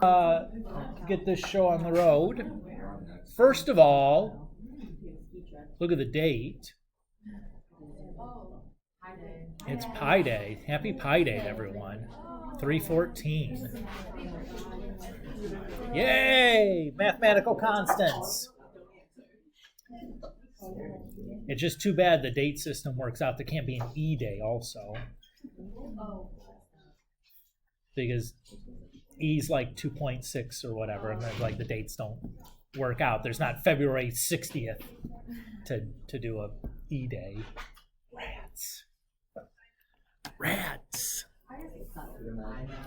Get this show on the road. First of all, look at the date. It's Pi Day. Happy Pi Day, everyone. 3/14. Yay! Mathematical constants. It's just too bad the date system works out. There can't be an E day also. Because E's like 2.6 or whatever, and then like the dates don't work out. There's not February 60th to do a E day. Rats.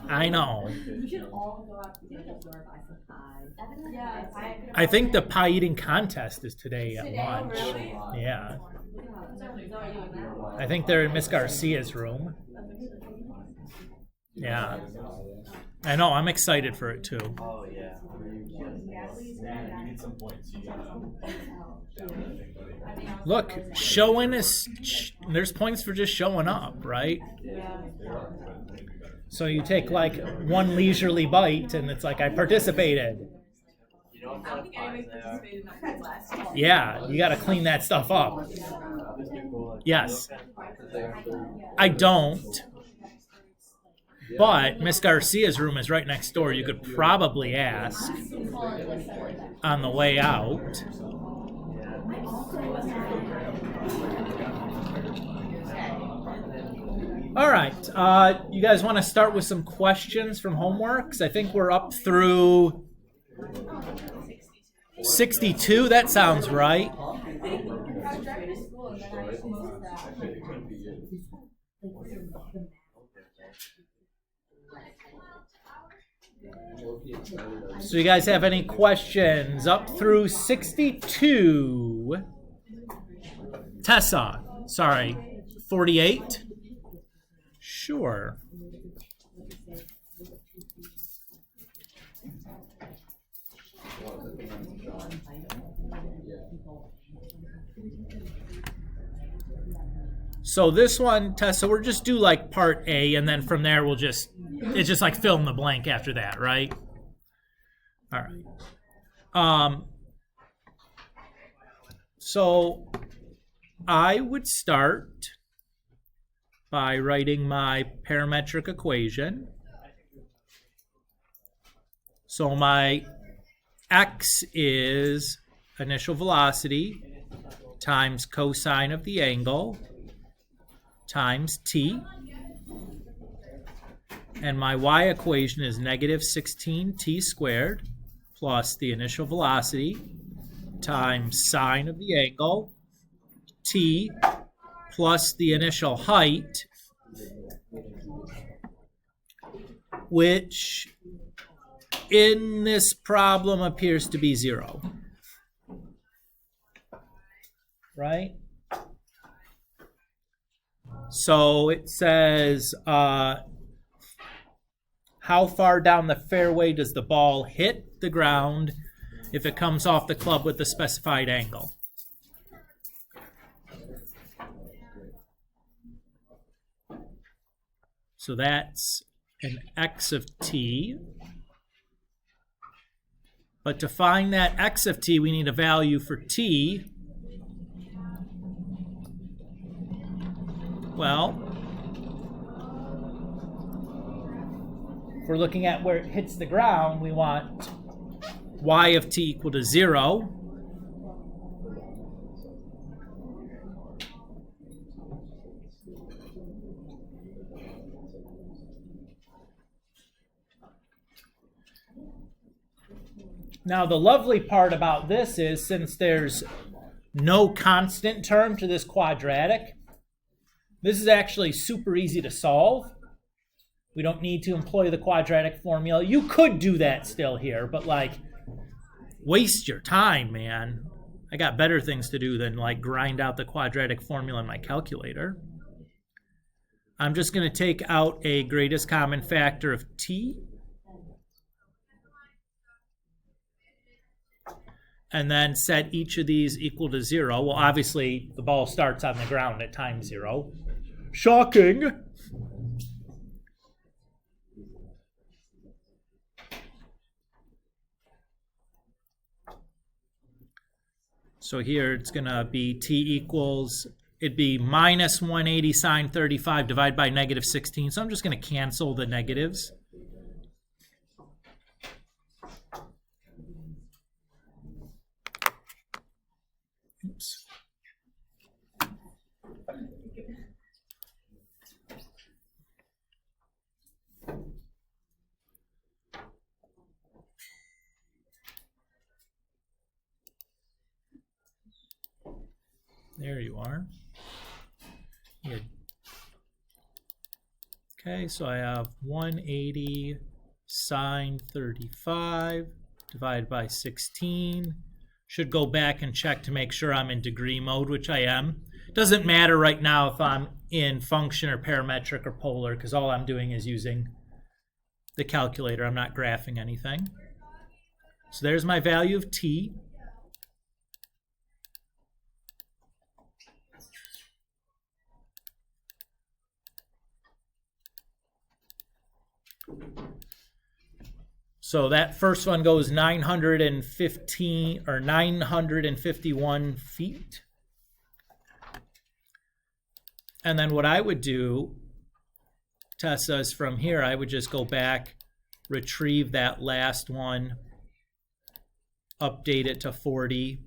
I know. We should all go out to the store buy some pie. Yeah, I think the pie eating contest is today at lunch. Really? Yeah. I think they're in Miss Garcia's room. Yeah. I know, I'm excited for it too. Oh, yeah. You need some points. Look, showing is, there's points for just showing up, right? So you take like one leisurely bite and it's like, I participated. You know what kind of pies they are? Yeah, you got to clean that stuff up. Yes. I don't. But Miss Garcia's room is right next door. You could probably ask on the way out. All right. You guys want to start with some questions from homework? 'Cause I think we're up through 62. That sounds right. So you guys have any questions up through 62? Tessa, sorry, 48? Sure. So this one, Tessa, we'll just do like part A, and then from there it's just like fill in the blank after that, right? All right. So I would start by writing my parametric equation. So my x is initial velocity times cosine of the angle times t. And my y equation is negative 16t squared plus the initial velocity times sine of the angle t plus the initial height, which in this problem appears to be 0. Right? So it says, how far down the fairway does the ball hit the ground if it comes off the club with the specified angle? So that's an x of t. But to find that x of t, we need a value for t. Well, if we're looking at where it hits the ground, we want y of t equal to 0. Now, the lovely part about this is since there's no constant term to this quadratic, this is actually super easy to solve. We don't need to employ the quadratic formula. You could do that still here, but like, waste your time, man. I got better things to do than like grind out the quadratic formula in my calculator. I'm just going to take out a greatest common factor of t. And then set each of these equal to 0. Well, obviously, the ball starts on the ground at time 0. Shocking! So here it's going to be t equals, it'd be minus 180 sine 35 divided by negative 16. So I'm just going to cancel the negatives. Oops. There you are. Good. Okay, so I have 180 sine 35 divided by 16. Should go back and check to make sure I'm in degree mode, which I am. Doesn't matter right now if I'm in function or parametric or polar, because all I'm doing is using the calculator. I'm not graphing anything. So there's my value of t. So that first one goes 915 or 951 feet. And then what I would do, Tessa, is from here, I would just go back, retrieve that last one, update it to 40,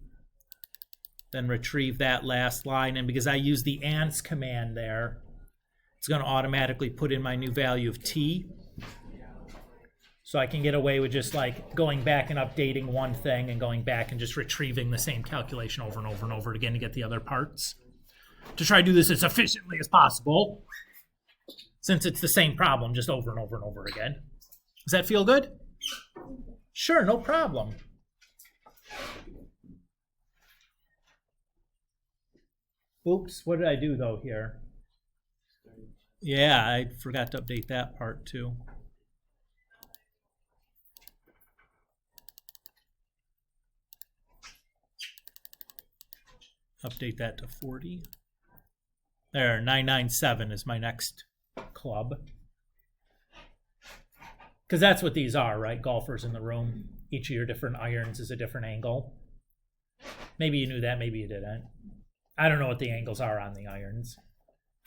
then retrieve that last line. And because I use the ANS command there, it's going to automatically put in my new value of t. So I can get away with just like going back and updating one thing and going back and just retrieving the same calculation over and over and over again to get the other parts. To try to do this as efficiently as possible, since it's the same problem just over and over and over again. Does that feel good? Sure, no problem. Oops, what did I do though here? Yeah, I forgot to update that part too. Update that to 40. There, 997 is my next club. Because that's what these are, right? Golfers in the room. Each of your different irons is a different angle. Maybe you knew that, maybe you didn't. I don't know what the angles are on the irons.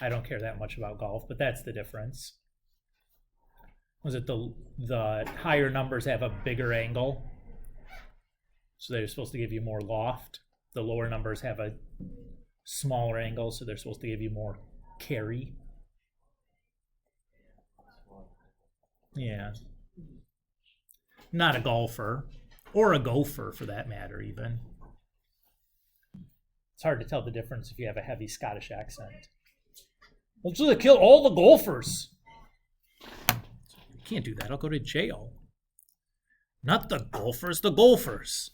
I don't care that much about golf, but that's the difference. Was it the higher numbers have a bigger angle? So they're supposed to give you more loft. The lower numbers have a smaller angle, so they're supposed to give you more carry. Yeah. Not a golfer, or a gopher for that matter, even. It's hard to tell the difference if you have a heavy Scottish accent. Well, just kill all the golfers. You can't do that. I'll go to jail. Not the golfers, the golfers.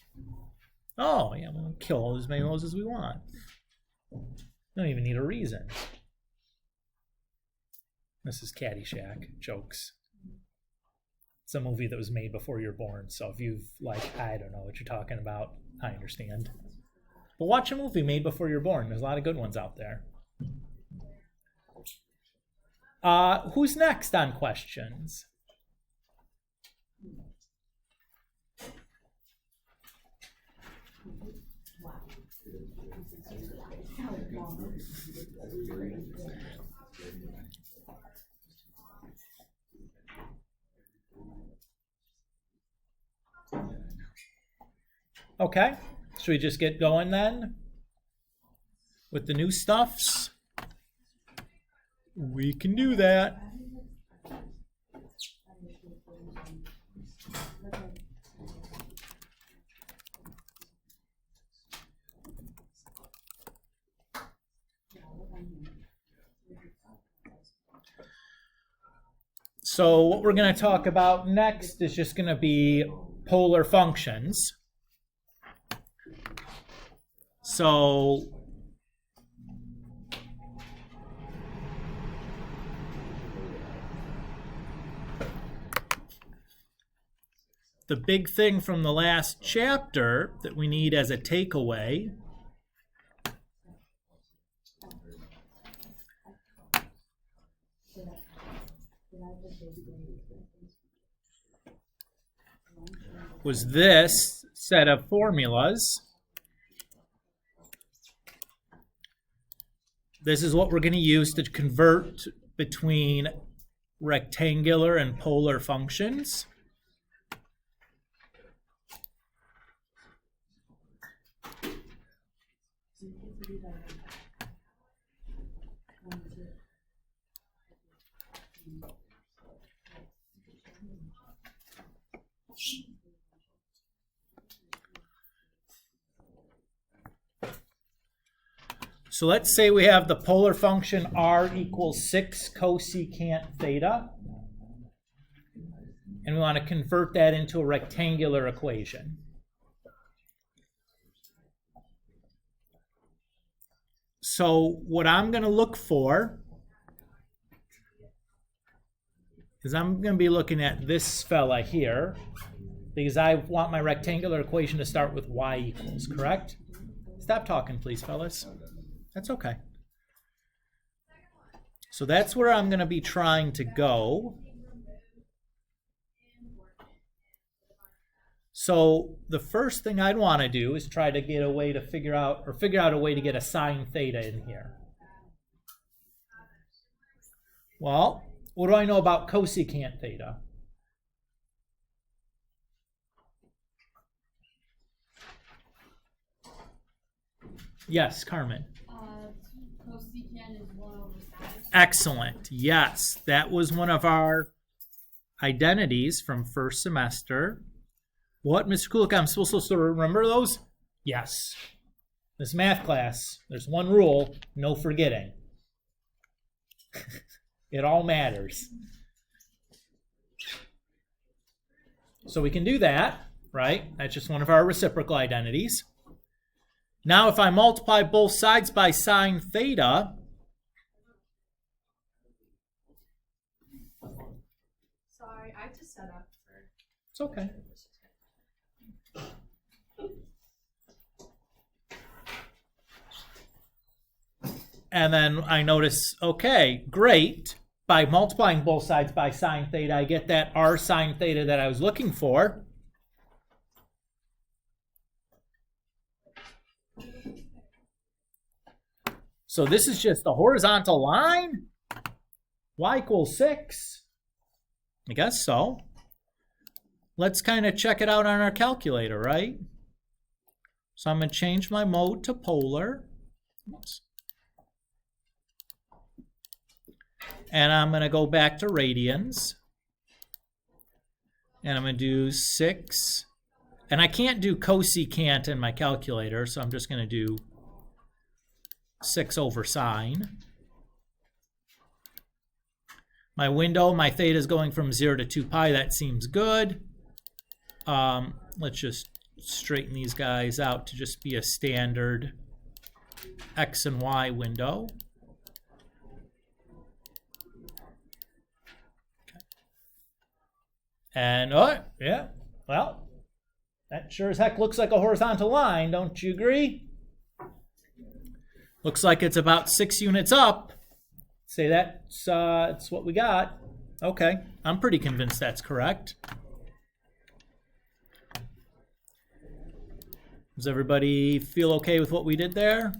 Oh, yeah, we'll kill as many of those as we want. Don't even need a reason. This is Caddyshack. Jokes. It's a movie that was made before you're born, so if you've, like, I don't know what you're talking about, I understand. But watch a movie made before you're born. There's a lot of good ones out there. Who's next on questions? Okay, should we just get going then with the new stuffs? We can do that. So what we're going to talk about next is just going to be polar functions. So the big thing from the last chapter that we need as a takeaway was this set of formulas. this is what we're going to use to convert between rectangular and polar functions. So let's say we have the polar function r equals 6 cosecant theta, and we want to convert that into a rectangular equation. So what I'm going to look for is I'm going to be looking at this fella here, because I want my rectangular equation to start with y equals, correct? Stop talking, please, fellas. That's okay. So that's where I'm going to be trying to go. So the first thing I'd want to do is try to get a way to figure out a way to get a sine theta in here. Well, what do I know about cosecant theta? Yes, Carmen. Cosecant is 1/5. Excellent. Yes, that was one of our identities from first semester. What, Mr. Kulik, I'm supposed to remember those? Yes. This math class, there's one rule, no forgetting. It all matters. So we can do that, right? That's just one of our reciprocal identities. Now if I multiply both sides by sine theta, Sorry, I just set up for. it's okay. And then I notice, okay, great. By multiplying both sides by sine theta, I get that r sine theta that I was looking for. So this is just a horizontal line? Y equals 6? I guess so. Let's kind of check it out on our calculator, right? So I'm going to change my mode to polar. Oops. And I'm going to go back to radians. And I'm going to do 6. And I can't do cosecant in my calculator, so I'm just going to do 6 over sine. My window, my theta is going from 0 to 2 pi. That seems good. Let's just straighten these guys out to just be a standard x and y window. Okay. And, oh, yeah, well, that sure as heck looks like a horizontal line, don't you agree? Looks like it's about 6 units up. Say that's it's what we got. Okay, I'm pretty convinced that's correct. Does everybody feel okay with what we did there?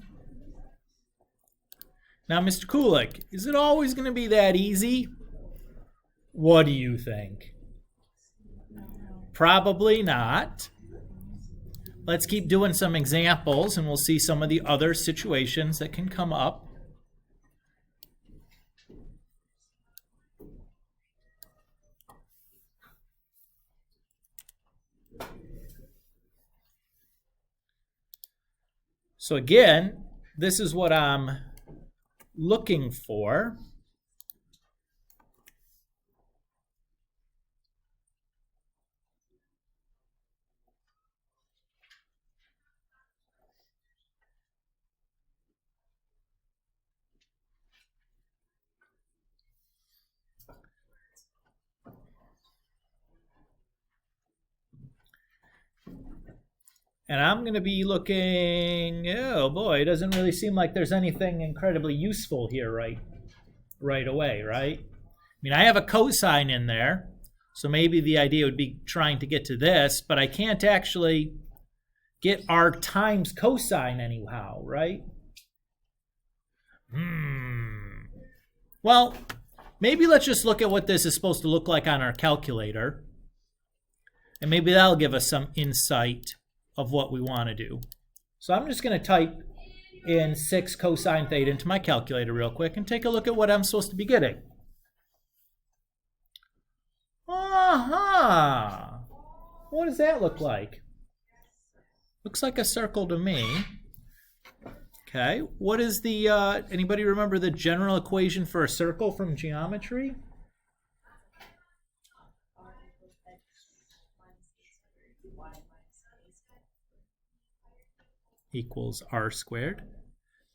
Now, Mr. Kulik, is it always going to be that easy? What do you think? Probably not. Let's keep doing some examples and we'll see some of the other situations that can come up. So again, this is what I'm looking for. And I'm going to be looking, oh boy, it doesn't really seem like there's anything incredibly useful here right away, right? I mean, I have a cosine in there, so maybe the idea would be trying to get to this, but I can't actually get r times cosine anyhow, right? Well, maybe let's just look at what this is supposed to look like on our calculator. And maybe that'll give us some insight of what we want to do. So I'm just going to type in 6 cosine theta into my calculator real quick and take a look at what I'm supposed to be getting. Aha! What does that look like? Looks like a circle to me. Okay, what is the, anybody remember the general equation for a circle from geometry? Equals r squared,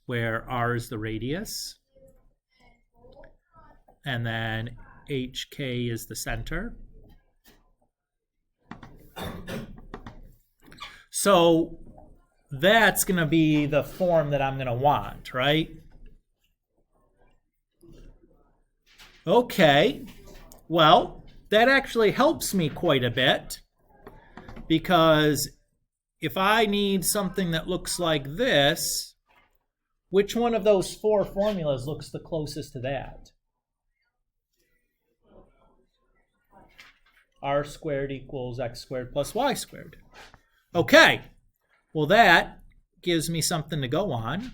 where r is the radius, and then hk is the center. So that's going to be the form that I'm going to want, right? Okay, well, that actually helps me quite a bit, because if I need something that looks like this, which one of those 4 formulas looks the closest to that? R squared equals x squared plus y squared. Okay, well that gives me something to go on.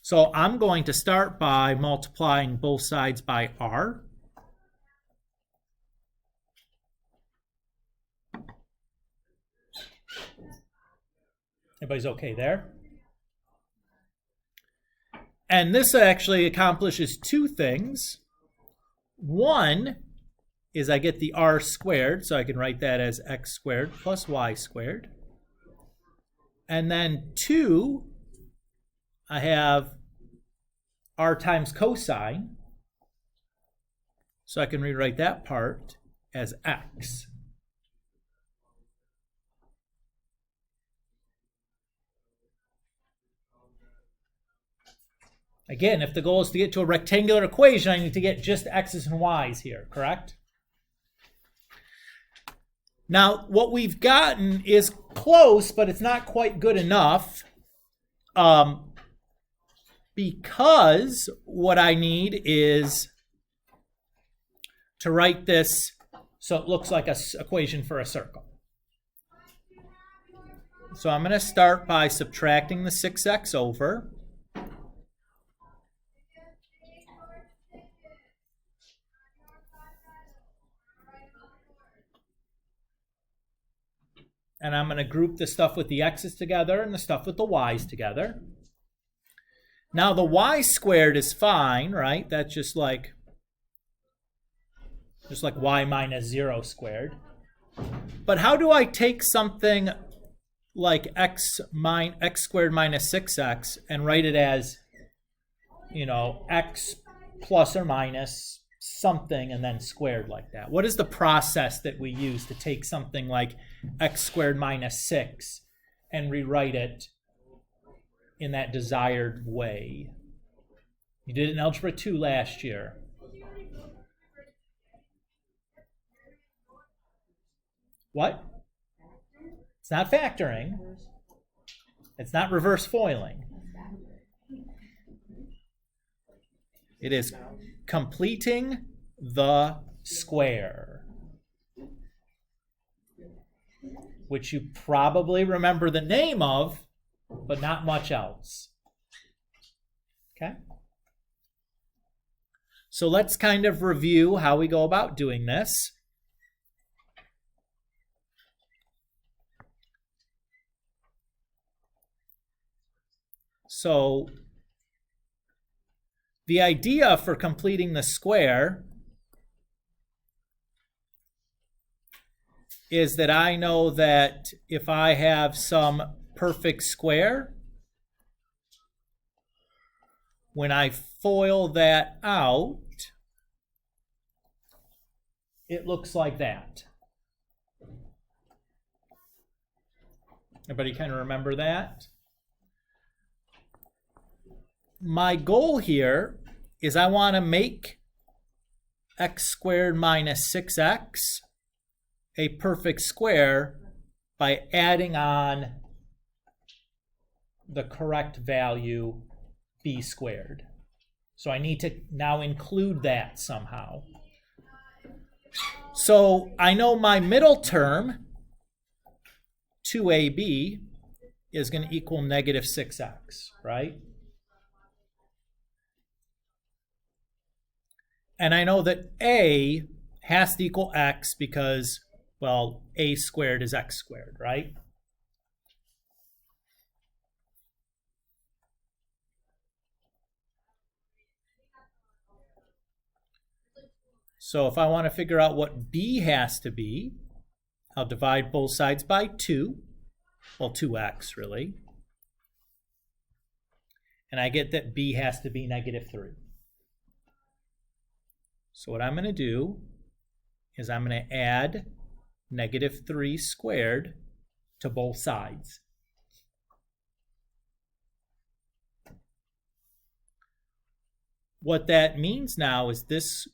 So I'm going to start by multiplying both sides by r. Everybody's okay there? And this actually accomplishes 2 things. One is I get the r squared, so I can write that as x squared plus y squared. And then 2, I have r times cosine, so I can rewrite that part as x. Again, if the goal is to get to a rectangular equation, I need to get just x's and y's here, correct? Now, what we've gotten is close, but it's not quite good enough, because what I need is to write this so it looks like an equation for a circle. So I'm going to start by subtracting the 6x over. And I'm going to group the stuff with the x's together and the stuff with the y's together. Now the y squared is fine, right? That's just like y minus 0 squared. But how do I take something like x squared minus 6x and write it as, x plus or minus something and then squared like that? What is the process that we use to take something like x squared minus 6 and rewrite it in that desired way? You did it in Algebra 2 last year. What? It's not factoring. It's not reverse foiling. It is completing the square, which you probably remember the name of, but not much else. Okay? So let's kind of review how we go about doing this. So the idea for completing the square is that I know that if I have some perfect square, when I FOIL that out, it looks like that. Everybody kind of remember that? My goal here is I want to make x squared minus 6x a perfect square by adding on the correct value b squared. So I need to now include that somehow. So I know my middle term, 2ab, is going to equal negative 6x, right? And I know that a has to equal x because, well, a squared is x squared, right? So if I want to figure out what b has to be, I'll divide both sides by 2. Well, 2x, really. And I get that b has to be negative 3. So what I'm going to do is I'm going to add negative 3 squared to both sides. What that means now is this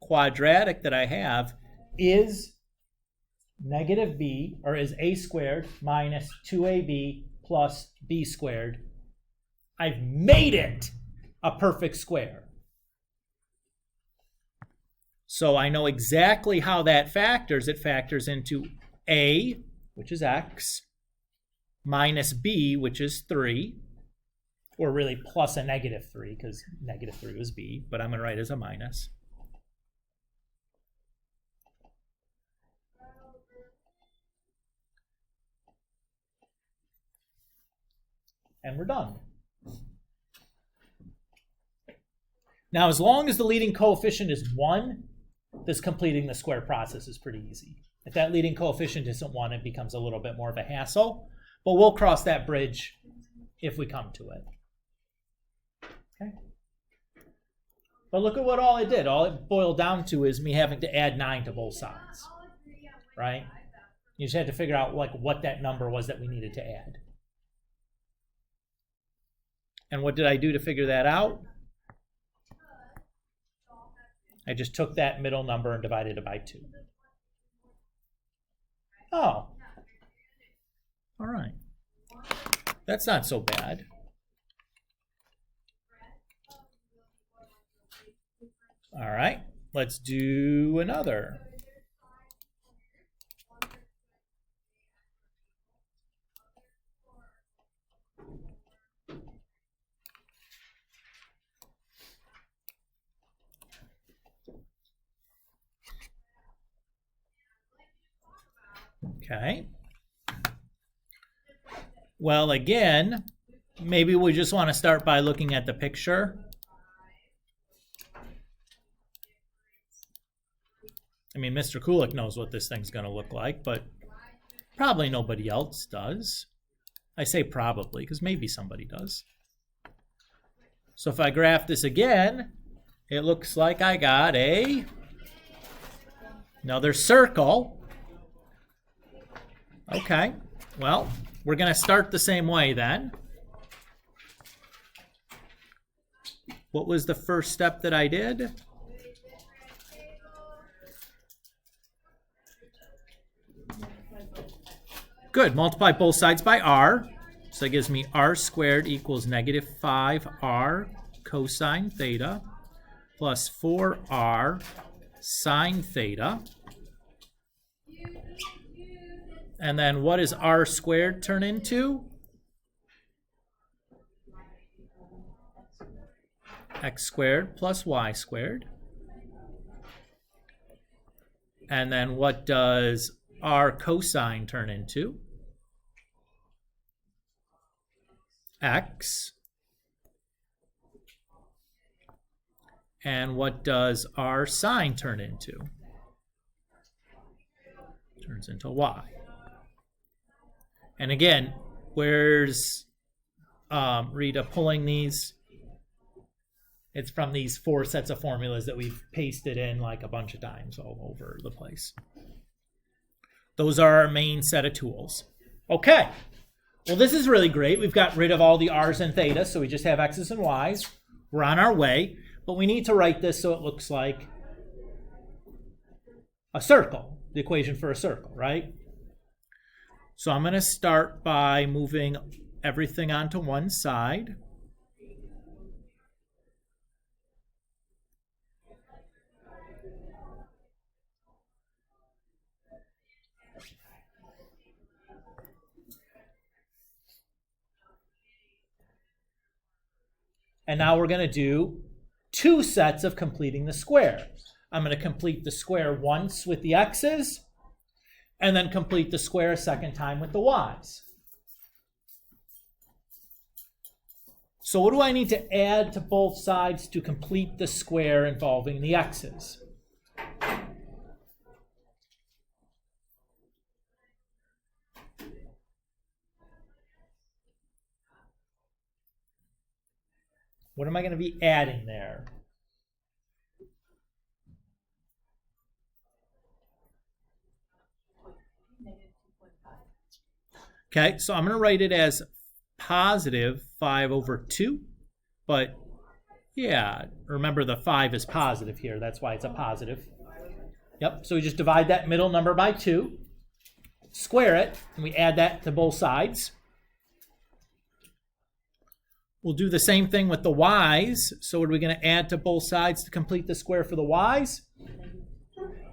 quadratic that I have is negative b, or is a squared minus 2ab plus b squared. I've made it a perfect square. So I know exactly how that factors. It factors into a, which is x, minus b, which is 3, or really plus a negative 3, because negative 3 was b, but I'm going to write it as a minus. And we're done. Now, as long as the leading coefficient is 1, this completing the square process is pretty easy. If that leading coefficient isn't 1, it becomes a little bit more of a hassle, but we'll cross that bridge if we come to it. Okay. But look at what all it did. All it boiled down to is me having to add 9 to both sides, right? You just had to figure out what that number was that we needed to add. And what did I do to figure that out? I just took that middle number and divided it by 2. Oh. All right. That's not so bad. All right. Let's do another. Okay. Well, again, maybe we just want to start by looking at the picture. I mean, Mr. Kulik knows what this thing's going to look like, but probably nobody else does. I say probably because maybe somebody does. So if I graph this again, it looks like I got another circle. Okay, well, we're going to start the same way then. What was the first step that I did? Good, multiply both sides by r. So that gives me r squared equals negative 5r cosine theta plus 4r sine theta. And then what does r squared turn into? X squared plus y squared. And then what does r cosine turn into? X. And what does r sine turn into? Turns into y. And again, where's Rita pulling these? It's from these 4 sets of formulas that we've pasted in like a bunch of times all over the place. Those are our main set of tools. Okay. Well, this is really great. We've got rid of all the r's and thetas, so we just have x's and y's. We're on our way, but we need to write this so it looks like a circle, the equation for a circle, right? So I'm going to start by moving everything onto one side. And now we're going to do 2 sets of completing the square. I'm going to complete the square once with the x's, and then complete the square a second time with the y's. So what do I need to add to both sides to complete the square involving the x's? What am I going to be adding there? Okay, so I'm going to write it as positive 5 over 2. But, yeah, remember the 5 is positive here. That's why it's a positive. Yep, so we just divide that middle number by 2, square it, and we add that to both sides. We'll do the same thing with the y's. So what are we going to add to both sides to complete the square for the y's?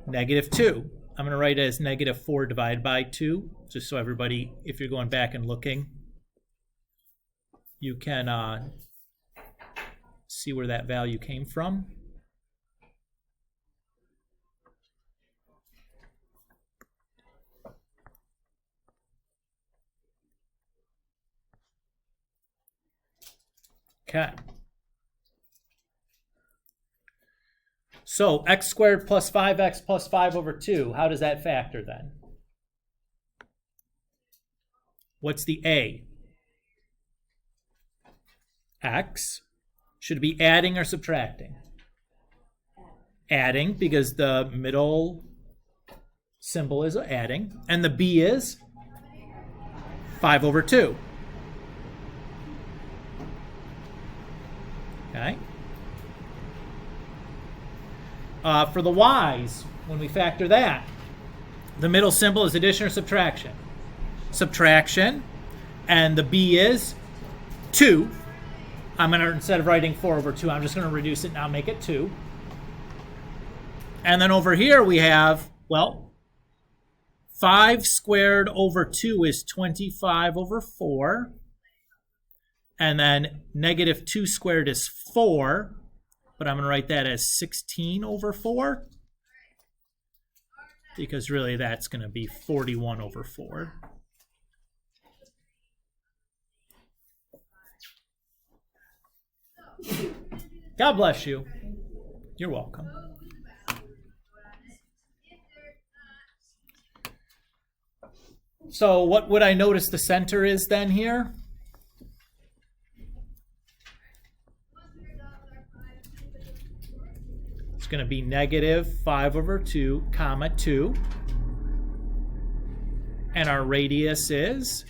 Negative 2. I'm going to write it as negative 4 divided by 2, just so everybody, if you're going back and looking, you can see where that value came from. Okay. So x squared plus 5x plus 5 over 2, how does that factor then? What's the a? X. Should it be adding or subtracting? Adding, because the middle symbol is adding. And the b is 5 over 2. Okay. For the y's, when we factor that, the middle symbol is addition or subtraction? Subtraction. And the b is 2. I'm going to, instead of writing 4 over 2, I'm just going to reduce it now, make it 2. And then over here we have, well, 5 squared over 2 is 25 over 4. And then negative 2 squared is 4. But I'm going to write that as 16 over 4. Because really that's going to be 41 over 4. God bless you. You're welcome. So what would I notice the center is then here? It's going to be negative 5 over 2, comma 2. And our radius is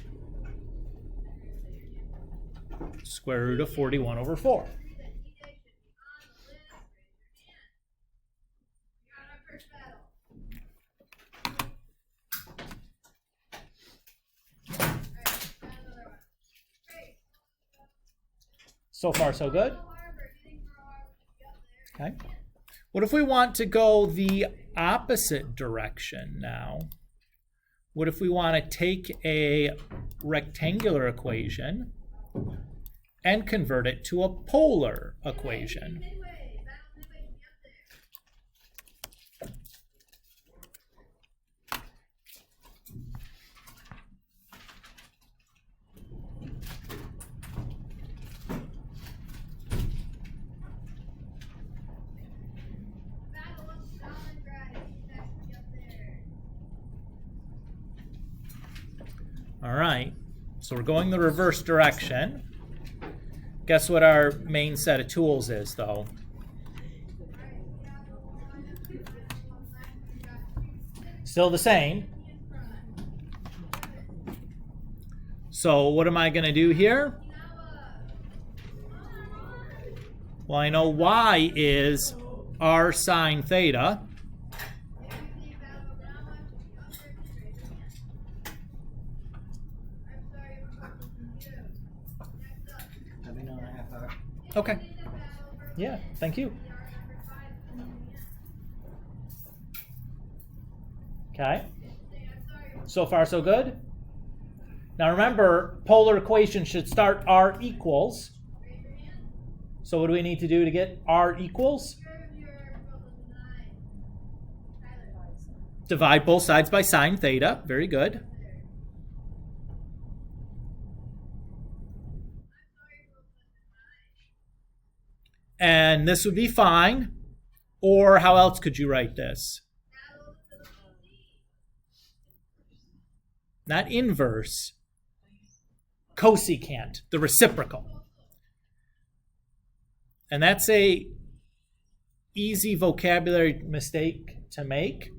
square root of 41 over 4. So far, so good. Okay. What if we want to go the opposite direction now? What if we want to take a rectangular equation and convert it to a polar equation? All right, so we're going the reverse direction. Guess what our main set of tools is, though? Still the same. So what am I going to do here? Well, I know y is r sine theta. Okay. Yeah, thank you. Okay. So far, so good. Now remember, polar equations should start R equals. So what do we need to do to get R equals? Divide both sides by sine theta. Very good. And this would be fine. Or how else could you write this? Not inverse. Cosecant, the reciprocal. And that's a easy vocabulary mistake to make,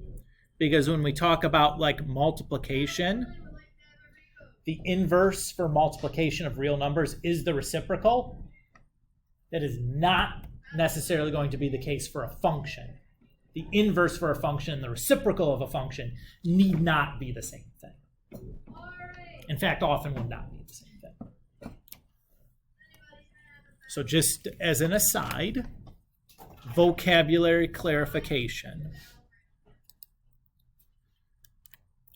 because when we talk about like multiplication, the inverse for multiplication of real numbers is the reciprocal. That is not necessarily going to be the case for a function. The inverse for a function and the reciprocal of a function need not be the same thing. In fact, often would not be the same thing. So just as an aside, vocabulary clarification.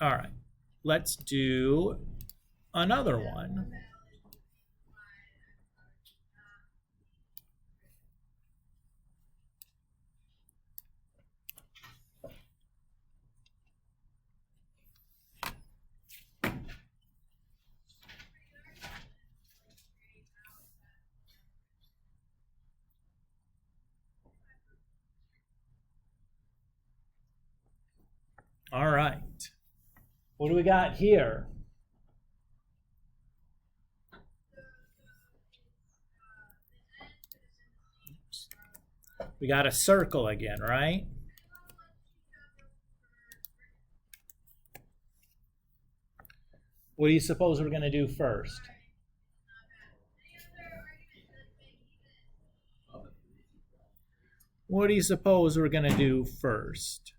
All right, let's do another one. All right. What do we got here? We got a circle again, right? What do you suppose we're going to do first? What do you suppose we're going to do first?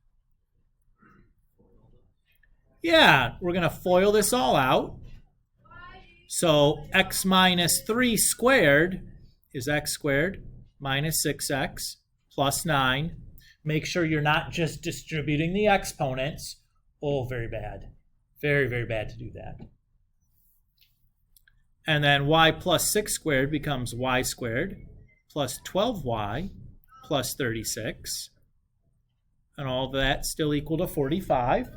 Yeah, we're going to FOIL this all out. So x minus 3 squared is x squared minus 6x plus 9. Make sure you're not just distributing the exponents. Oh, very bad. Very, very bad to do that. And then y plus 6 squared becomes y squared plus 12y plus 36. And all of that still equal to 45.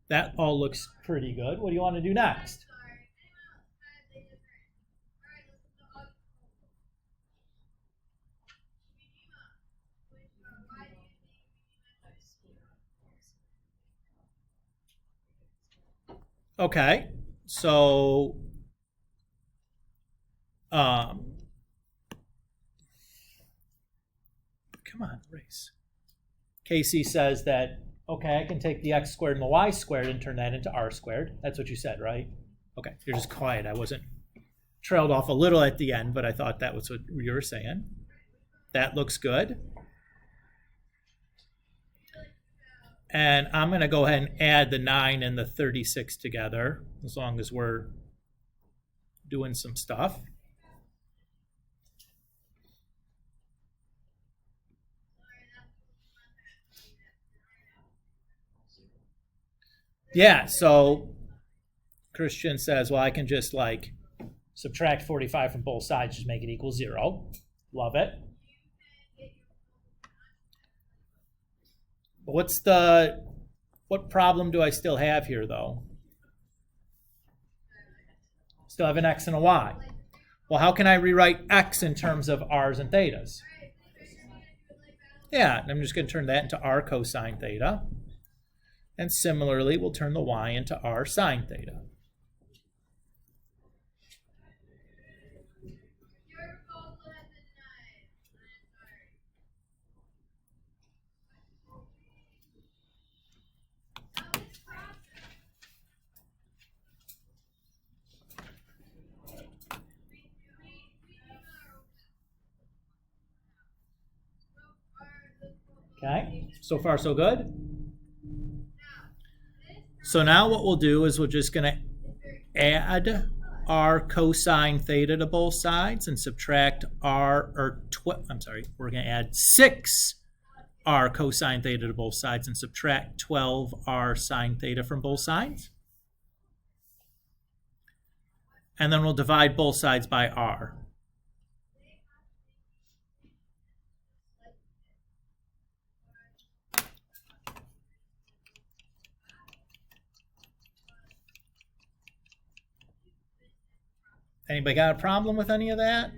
That all looks pretty good. What do you want to do next? Okay, so come on, race. Casey says that, okay, I can take the x squared and the y squared and turn that into r squared. That's what you said, right? Okay, you're just quiet. I wasn't trailed off a little at the end, but I thought that was what you were saying. That looks good. And I'm going to go ahead and add the 9 and the 36 together, as long as we're doing some stuff. Yeah, so Christian says, well, I can just like subtract 45 from both sides, just make it equal 0. Love it. What problem do I still have here, though? Still have an x and a y. Well, how can I rewrite x in terms of r's and thetas? Yeah, I'm just going to turn that into r cosine theta. And similarly, we'll turn the y into r sine theta. Okay, so far so good. So now what we'll do is we're just going to add r cosine theta to both sides and subtract we're going to add 6r cosine theta to both sides and subtract 12r sine theta from both sides. And then we'll divide both sides by r. Anybody got a problem with any of that?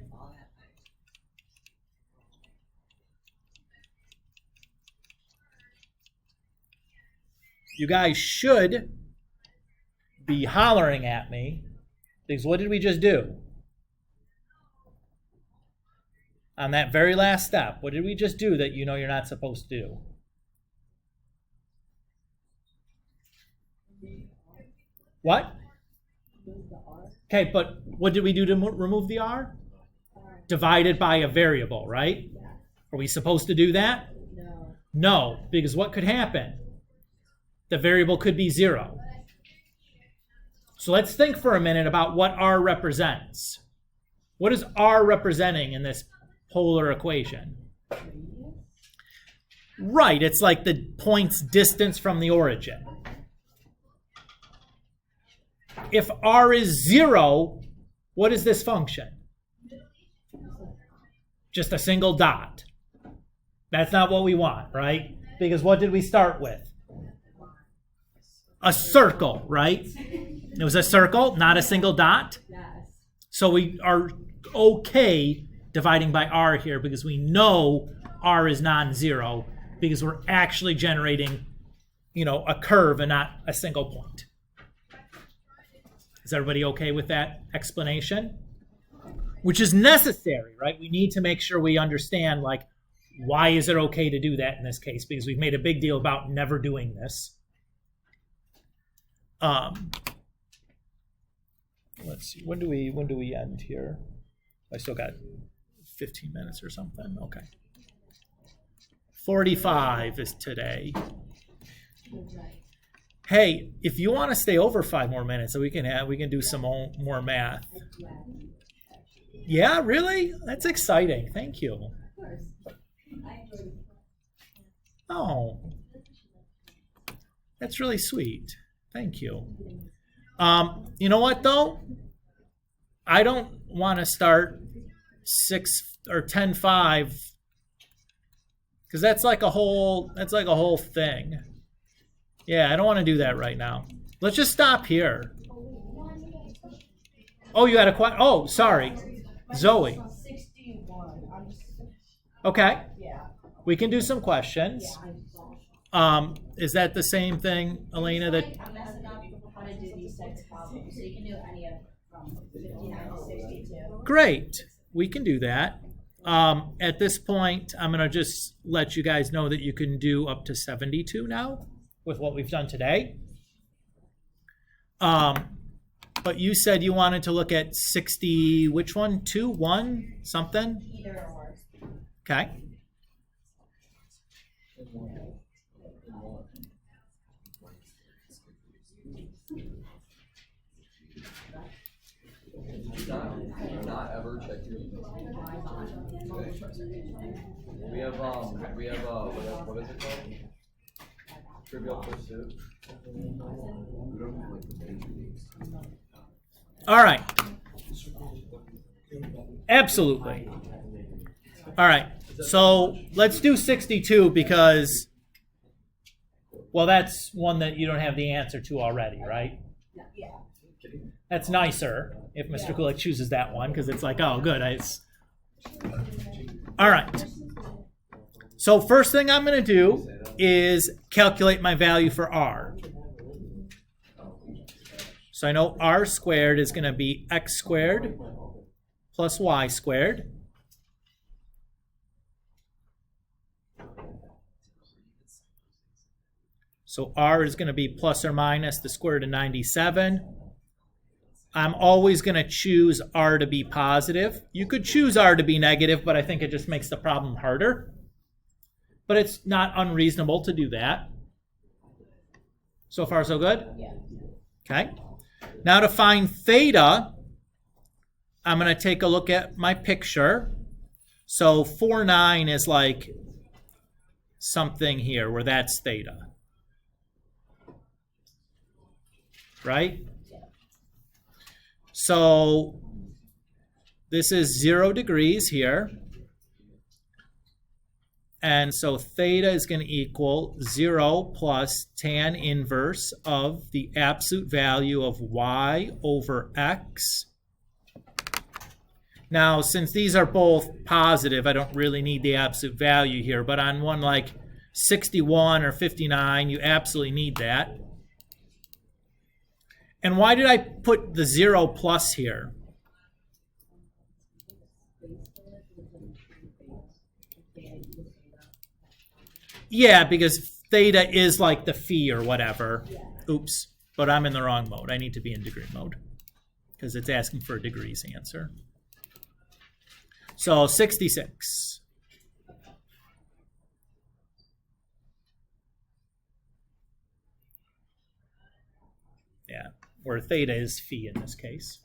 You guys should be hollering at me, because what did we just do? On that very last step, what did we just do that you know you're not supposed to do? What? Okay, but what did we do to remove the r? Divided by a variable, right? Are we supposed to do that? No. No, because what could happen? The variable could be 0. So let's think for a minute about what r represents. What is r representing in this polar equation? Right, it's like the point's distance from the origin. If r is 0, what is this function? Just a single dot. That's not what we want, right? Because what did we start with? A circle, right? It was a circle, not a single dot. Yes. So we are okay dividing by r here because we know r is non-zero because we're actually generating, a curve and not a single point. Is everybody okay with that explanation? Which is necessary, right? We need to make sure we understand, why is it okay to do that in this case? Because we've made a big deal about never doing this. Let's see. When do we end here? I still got 15 minutes or something. Okay. 45 is today. Hey, if you want to stay over 5 more minutes, so we can do some more math. Yeah, really? That's exciting. Thank you. Oh, that's really sweet. Thank you. You know what though? I don't want to start 6 or 10:05 because that's like a whole thing. Yeah, I don't want to do that right now. Let's just stop here. Oh, you had a question? Oh, sorry. Zoe. 61. Okay. Yeah. We can do some questions. Is that the same thing, Elena? That I'm messing up how to do these types of problems. So you can do any of from 59 to 62. Great. We can do that. At this point, I'm going to just let you guys know that you can do up to 72 now with what we've done today. But you said you wanted to look at 60, which one? 2, 1, something? Either or. Okay. Not ever check your email. We have what is it called? Trivial Pursuit. All right. Absolutely. All right. So let's do 62 because, well, that's one that you don't have the answer to already, right? Yeah. That's nicer if Mr. Kulik chooses that one because it's like, oh, good. All right. So first thing I'm going to do is calculate my value for r. So I know r squared is going to be x squared plus y squared. So r is going to be plus or minus the square root of 97. I'm always going to choose r to be positive. You could choose r to be negative, but I think it just makes the problem harder. But it's not unreasonable to do that. So far, so good? Yeah. Okay. Now to find theta, I'm going to take a look at my picture. So 4,9 is like something here where that's theta. Right? So this is 0 degrees here. And so theta is going to equal 0 plus tan inverse of the absolute value of y over x. Now, since these are both positive, I don't really need the absolute value here. But on one like 61 or 59, you absolutely need that. And why did I put the 0 plus here? Yeah, because theta is like the phi or whatever. Oops, but I'm in the wrong mode. I need to be in degree mode because it's asking for a degrees answer. So 66. Yeah, where theta is phi in this case.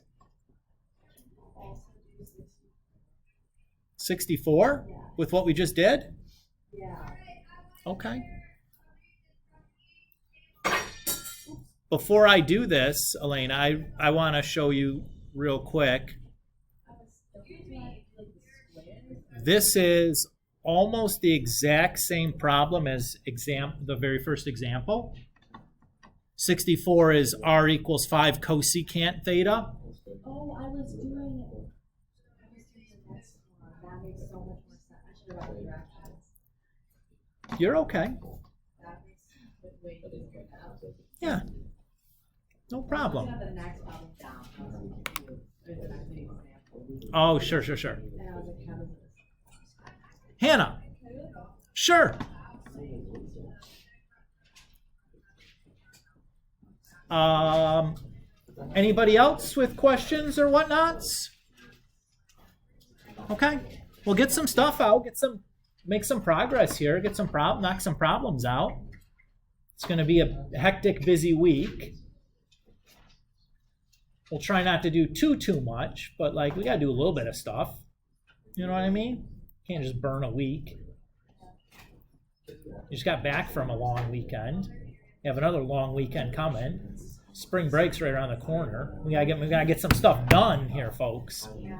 64 with what we just did? Yeah. Okay. Before I do this, Elena, I want to show you real quick. This is almost the exact same problem as the very first example. 64 is r equals 5 cosecant theta. Oh, I was doing the next one. That makes so much more sense. I should have written directions. You're okay. That makes the way to do it now. Yeah. No problem. The next problem down. I was confused. There's the next example. Oh, sure. And I was like, how does this? Hannah. Sure. Anybody else with questions or whatnots? Okay. Well, get some stuff out. Make some progress here. Knock some problems out. It's going to be a hectic, busy week. We'll try not to do too much, but like we got to do a little bit of stuff. You know what I mean? Can't just burn a week. You just got back from a long weekend. You have another long weekend coming. Spring break's right around the corner. We gotta get some stuff done here, folks. Yeah.